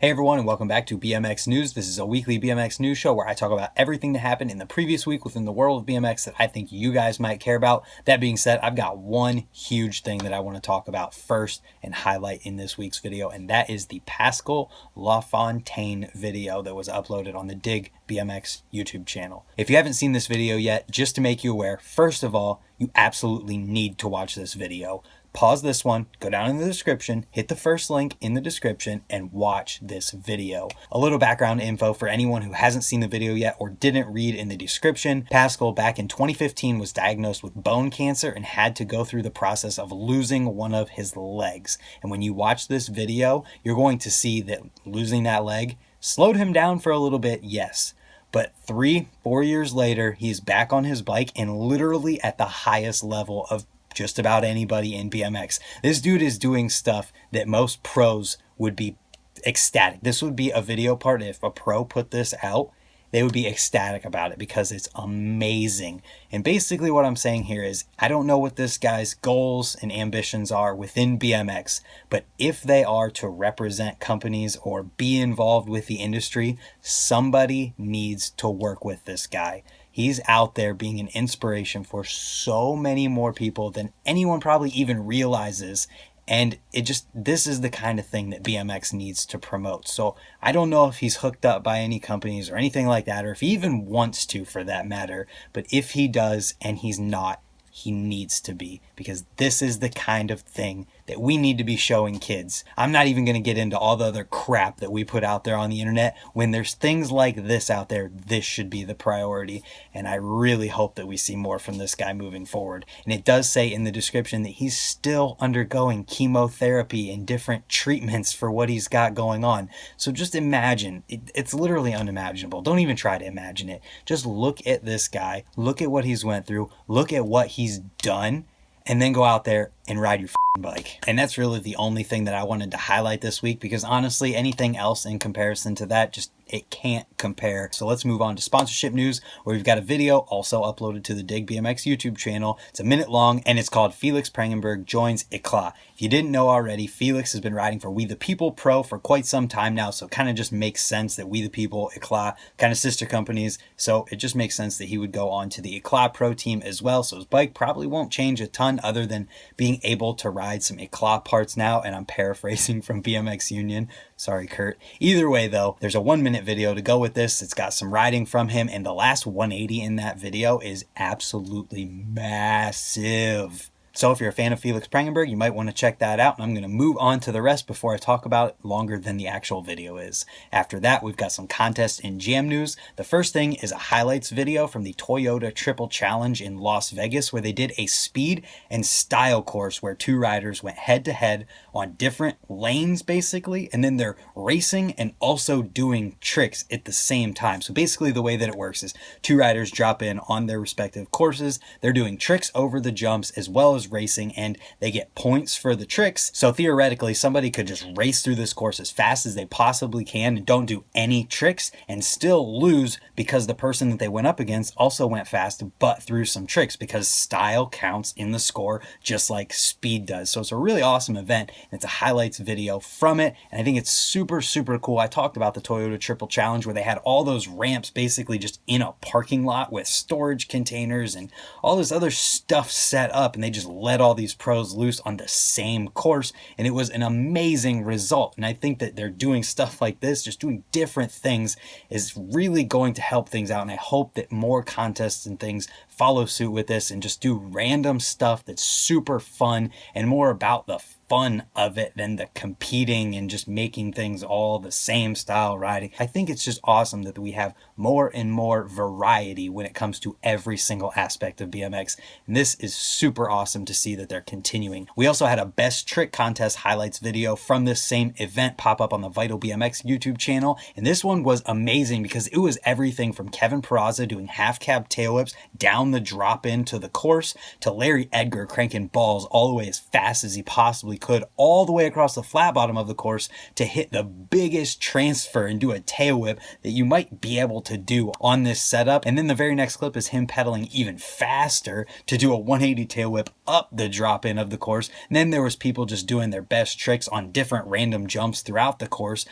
Hey everyone, and welcome back to BMX News. This is a weekly BMX news show where I talk about everything that happened in the previous week within the world of BMX that I think you guys might care about. That being said, I've got one huge thing that I want to talk about first and highlight in this week's video, and that is the Pascal Lafontaine video that was uploaded on the Dig BMX YouTube channel. If you haven't seen this video yet, just to make you aware, first of all, you absolutely need to watch this video. Pause this one, go down in the description, hit the first link in the description, and watch this video. A little background info for anyone who hasn't seen the video yet or didn't read in the description. Pascal, back in 2015, was diagnosed with bone cancer and had to go through the process of losing one of his legs. And when you watch this video, you're going to see that losing that leg slowed him down for a little bit, yes. But 3-4 years later, he's back on his bike and literally at the highest level of just about anybody in BMX. This dude is doing stuff that most pros would be ecstatic. This would be a video part. If a pro put this out, they would be ecstatic about it because it's amazing. And basically what I'm saying here is I don't know what this guy's goals and ambitions are within BMX, but if they are to represent companies or be involved with the industry, somebody needs to work with this guy. He's out there being an inspiration for so many more people than anyone probably even realizes. And this is the kind of thing that BMX needs to promote. So I don't know if he's hooked up by any companies or anything like that, or if he even wants to for that matter. But if he does and he's not, he needs to be, because this is the kind of thing that we need to be showing kids. I'm not even going to get into all the other crap that we put out there on the internet. When there's things like this out there, this should be the priority. And I really hope that we see more from this guy moving forward. And it does say in the description that he's still undergoing chemotherapy and different treatments for what he's got going on. So just imagine, it's literally unimaginable. Don't even try to imagine it. Just look at this guy, look at what he's went through, look at what he's done, and then go out there and ride your bike. And that's really the only thing that I wanted to highlight this week, because honestly, anything else in comparison to that, it can't compare. So let's move on to sponsorship news, where we've got a video also uploaded to the Dig BMX YouTube channel. It's a minute long and it's called Felix Prangenberg Joins Eclat. If you didn't know already, Felix has been riding for We the People Pro for quite some time now, so it kind of just makes sense that We the People, Eclat, kind of sister companies, so it just makes sense that he would go on to the Eclat Pro team as well. So his bike probably won't change a ton other than being able to ride some Eclat parts now, and I'm paraphrasing from BMX Union. Sorry, Kurt. Either way though, there's a 1-minute video to go with this. It's got some riding from him, and the last 180 in that video is absolutely massive. So if you're a fan of Felix Prangenberg, you might want to check that out, and I'm going to move on to the rest before I talk about it longer than the actual video is. After that, we've got some contests and jam news. The first thing is a highlights video from the Toyota Triple Challenge in Las Vegas, where they did a speed and style course where two riders went head to head on different lanes basically, and then they're racing and also doing tricks at the same time. So basically the way that it works is two riders drop in on their respective courses. They're doing tricks over the jumps as well as racing, and they get points for the tricks. So theoretically, somebody could just race through this course as fast as they possibly can and don't do any tricks and still lose, because the person that they went up against also went fast but threw some tricks, because style counts in the score just like speed does. So it's a really awesome event, and it's a highlights video from it, and I think it's super cool. I talked about the Toyota Triple Challenge where they had all those ramps basically just in a parking lot with storage containers and all this other stuff set up, and they just let all these pros loose on the same course, and it was an amazing result. And I think that they're doing stuff like this, just doing different things, is really going to help things out, and I hope that more contests and things follow suit with this and just do random stuff that's super fun and more about the fun of it than the competing and just making things all the same style riding. I think it's just awesome that we have more and more variety when it comes to every single aspect of BMX, and this is super awesome to see that they're continuing. We also had a best trick contest highlights video from this same event pop up on the Vital BMX YouTube channel, and this one was amazing because it was everything from Kevin Peraza doing half cab tail whips down the drop into the course to Larry Edgar cranking balls all the way as fast as he possibly could all the way across the flat bottom of the course to hit the biggest transfer and do a tail whip that you might be able to do on this setup. And then the very next clip is him pedaling even faster to do a 180 tail whip up the drop in of the course. And then there was people just doing their best tricks on different random jumps throughout the course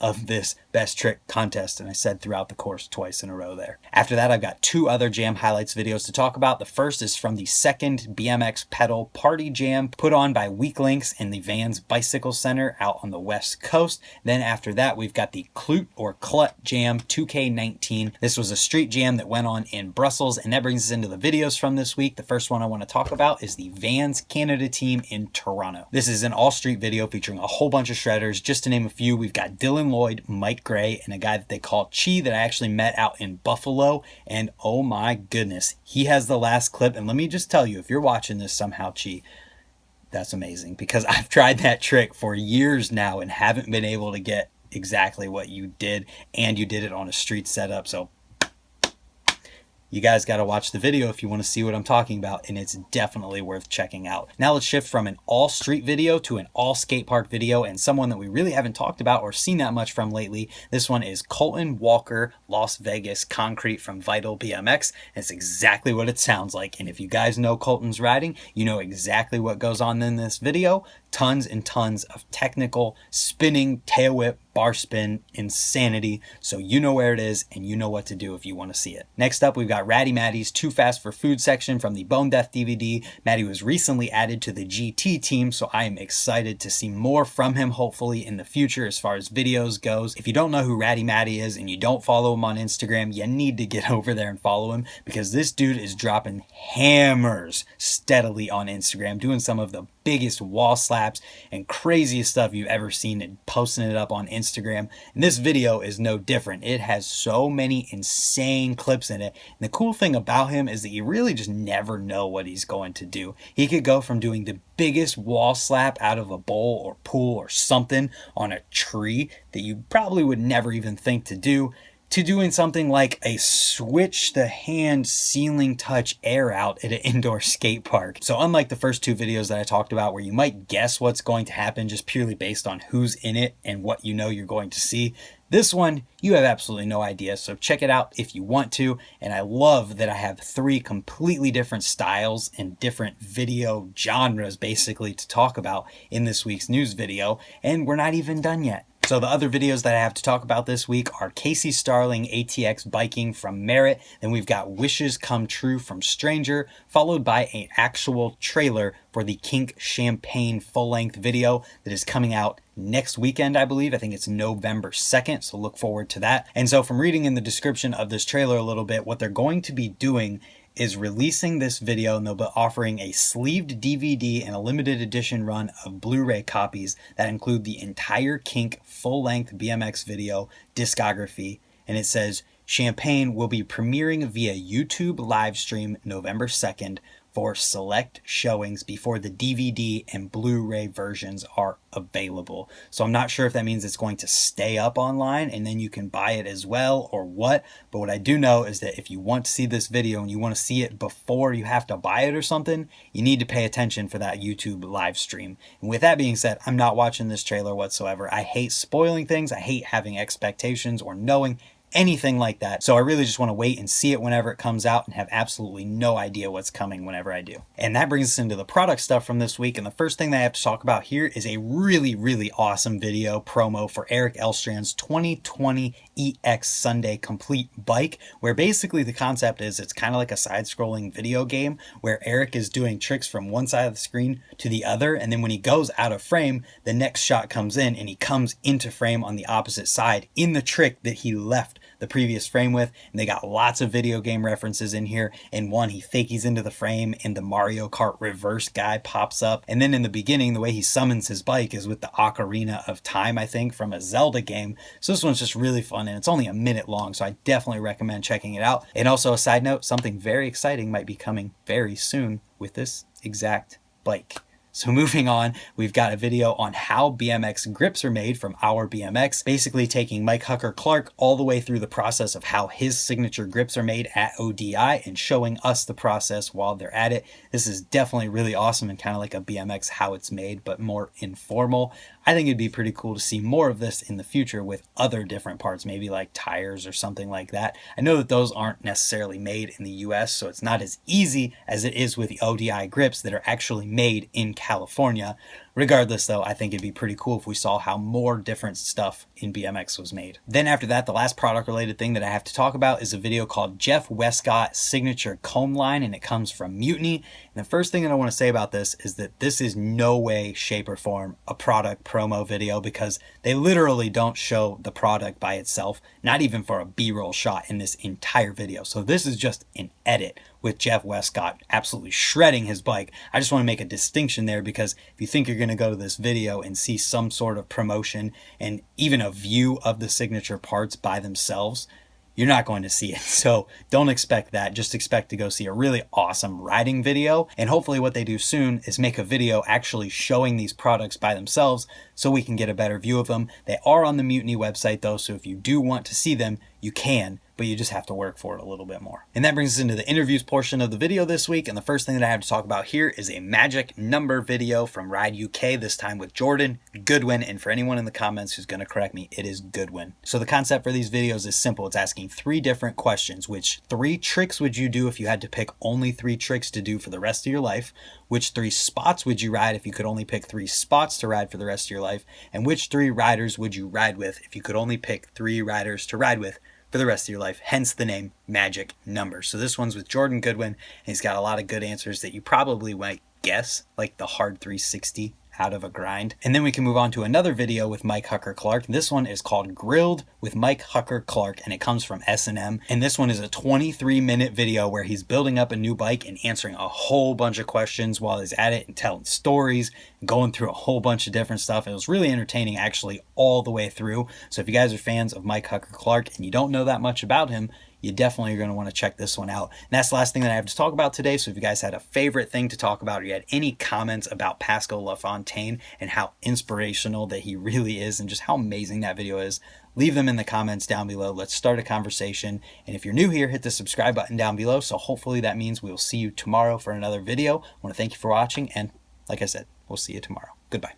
of this best trick contest. And I said throughout the course twice in a row there. After that, I've got two other jam highlights videos to talk about. The first is from the second BMX Pedal Party Jam put on by Weak Links in the Vans Bicycle Center out on the West Coast. Then after that, we've got the Cluutjam 2K19. This was a street jam that went on in Brussels, and that brings us into the videos from this week. The first one I want to talk about is the Vans Canada team in Toronto. This is an all-street video featuring a whole bunch of shredders. Just to name a few, we've got Dylan Lloyd, Mike Gray, and a guy that they call Chi that I actually met out in Buffalo. And oh my goodness, he has the last clip. And let me just tell you, if you're watching this somehow, Chi, that's amazing, because I've tried that trick for years now and haven't been able to get exactly what you did, and you did it on a street setup. So you guys got to watch the video if you want to see what I'm talking about, and it's definitely worth checking out. Now let's shift from an all street video to an all skate park video, and someone that we really haven't talked about or seen that much from lately. This one is Colton Walker, Las Vegas Concrete from Vital BMX. It's exactly what it sounds like, and if you guys know Colton's riding, you know exactly what goes on in this video. Tons and tons of technical spinning, tail whip, bar spin insanity. So you know where it is and you know what to do if you want to see it. Next up, we've got Ratty Maddie's Too Fast for Food section from the Bone Death DVD. Maddie was recently added to the GT team, so I am excited to see more from him hopefully in the future as far as videos goes. If you don't know who Ratty Maddie is and you don't follow him on Instagram, you need to get over there and follow him, because this dude is dropping hammers steadily on Instagram, doing some of the biggest wall slaps and craziest stuff you've ever seen, and posting it up on Instagram. And this video is no different. It has so many insane clips in it. And the cool thing about him is that you really just never know what he's going to do. He could go from doing the biggest wall slap out of a bowl or pool or something on a tree that you probably would never even think to do, to doing something like a switch the hand ceiling touch air out at an indoor skate park. So unlike the first two videos that I talked about, where you might guess what's going to happen just purely based on who's in it and what you know you're going to see, this one, you have absolutely no idea. So check it out if you want to. And I love that I have three completely different styles and different video genres basically to talk about in this week's news video. And we're not even done yet. So the other videos that I have to talk about this week are Casey Starling ATX Biking from Merritt. Then we've got Wishes Come True from Stranger, followed by an actual trailer for the Kink Champagne full-length video that is coming out next weekend, I believe. I think it's November 2nd, so look forward to that. And so from reading in the description of this trailer a little bit, what they're going to be doing is releasing this video, and they'll be offering a sleeved DVD and a limited edition run of Blu-ray copies that include the entire Kink full-length BMX video discography. And it says, Champagne will be premiering via YouTube live stream November 2nd for select showings before the DVD and Blu-ray versions are available. So I'm not sure if that means it's going to stay up online and then you can buy it as well or what, but what I do know is that if you want to see this video and you want to see it before you have to buy it or something, you need to pay attention for that YouTube live stream. And with that being said, I'm not watching this trailer whatsoever. I hate spoiling things. I hate having expectations or knowing anything like that. So I really just want to wait and see it whenever it comes out and have absolutely no idea what's coming whenever I do. And that brings us into the product stuff from this week. And the first thing that I have to talk about here is a really, really awesome video promo for Erik Elstran's 2020 EX Sunday Complete bike, where basically the concept is it's kind of like a side-scrolling video game where Erik is doing tricks from one side of the screen to the other. And then when he goes out of frame, the next shot comes in and he comes into frame on the opposite side in the trick that he left the previous frame with. And they got lots of video game references in here. In one, he fakies into the frame and the Mario Kart reverse guy pops up. And then in the beginning, the way he summons his bike is with the Ocarina of Time, I think, from a Zelda game. So this one's just really fun, and it's only a minute long, so I definitely recommend checking it out. And also a side note, something very exciting might be coming very soon with this exact bike. So moving on, we've got a video on how BMX grips are made from Our BMX, basically taking Mike Hucker Clark all the way through the process of how his signature grips are made at ODI and showing us the process while they're at it. This is definitely really awesome and kind of like a BMX how it's made, but more informal. I think it'd be pretty cool to see more of this in the future with other different parts, maybe like tires or something like that. I know that those aren't necessarily made in the US, so it's not as easy as it is with the ODI grips that are actually made in California. Regardless though, I think it'd be pretty cool if we saw how more different stuff in BMX was made. Then after that, the last product related thing that I have to talk about is a video called Jeff Wescott Signature Comb Line, and it comes from Mutiny. And the first thing that I want to say about this is that this is no way, shape, or form a product promo video, because they literally don't show the product by itself, not even for a B-roll shot in this entire video. So this is just an edit with Jeff Wescott absolutely shredding his bike. I just want to make a distinction there, because if you think you're going to go to this video and see some sort of promotion and even a view of the signature parts by themselves, you're not going to see it. So don't expect that. Just expect to go see a really awesome riding video. And hopefully what they do soon is make a video actually showing these products by themselves so we can get a better view of them. They are on the Mutiny website though, so if you do want to see them, you can, but you just have to work for it a little bit more. And that brings us into the interviews portion of the video this week. And the first thing that I have to talk about here is a magic number video from Ride UK, this time with Jordan, Goodwin, and for anyone in the comments who's going to correct me, it is Goodwin. So the concept for these videos is simple. It's asking 3 different questions. Which 3 tricks would you do if you had to pick only 3 tricks to do for the rest of your life? Which 3 spots would you ride if you could only pick 3 spots to ride for the rest of your life? And which 3 riders would you ride with if you could only pick 3 riders to ride with for the rest of your life? Hence the name Magic Numbers. So this one's with Jordan Goodwin, and he's got a lot of good answers that you probably might guess, like the hard 360 out of a grind. And then we can move on to another video with Mike Hucker Clark. This one is called Grilled with Mike Hucker Clark, and it comes from S&M. And this one is a 23-minute video where he's building up a new bike and answering a whole bunch of questions while he's at it and telling stories, going through a whole bunch of different stuff. It was really entertaining actually all the way through. So if you guys are fans of Mike Hucker Clark and you don't know that much about him, you definitely are going to want to check this one out. And that's the last thing that I have to talk about today. So if you guys had a favorite thing to talk about, or you had any comments about Pascal Lafontaine and how inspirational that he really is and just how amazing that video is, leave them in the comments down below. Let's start a conversation. And if you're new here, hit the subscribe button down below. So hopefully that means we will see you tomorrow for another video. I want to thank you for watching. And like I said, we'll see you tomorrow. Goodbye.